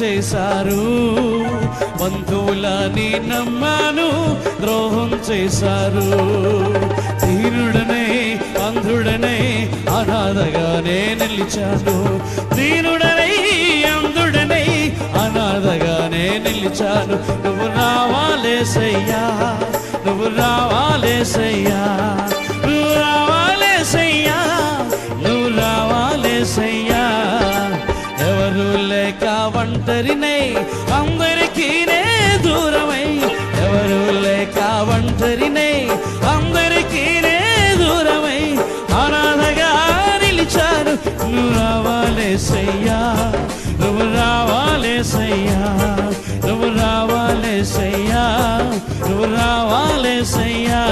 చేశారు. బంధువులని నమ్మాను, ద్రోహం చేశారు. దీనుడనే అంధుడనే అనాథగానే నిలిచాను. దీనుడనై అంధుడనై అనాథగానే నిలిచాను. నువ్వు రావాలేసయ్యా, నువ్వు రావాలేసయ్యా, నువ్వు రావాలేసయ్యా, నువ్వు రావాలేసయ్యా. ఎవరు లేక ఒంటరినై అందరికీ నే దూరమై, ఎవరు లేక ఒంటరినై అందరికీ నే దూరమై అనాథగా నిలిచాను. నువ్వు రావాలేసయ్యా, నువ్వు రావాలేసయ్యా, నువ్వు రావాలేసయ్యా, నువ్వు రావాలేసయ్యా.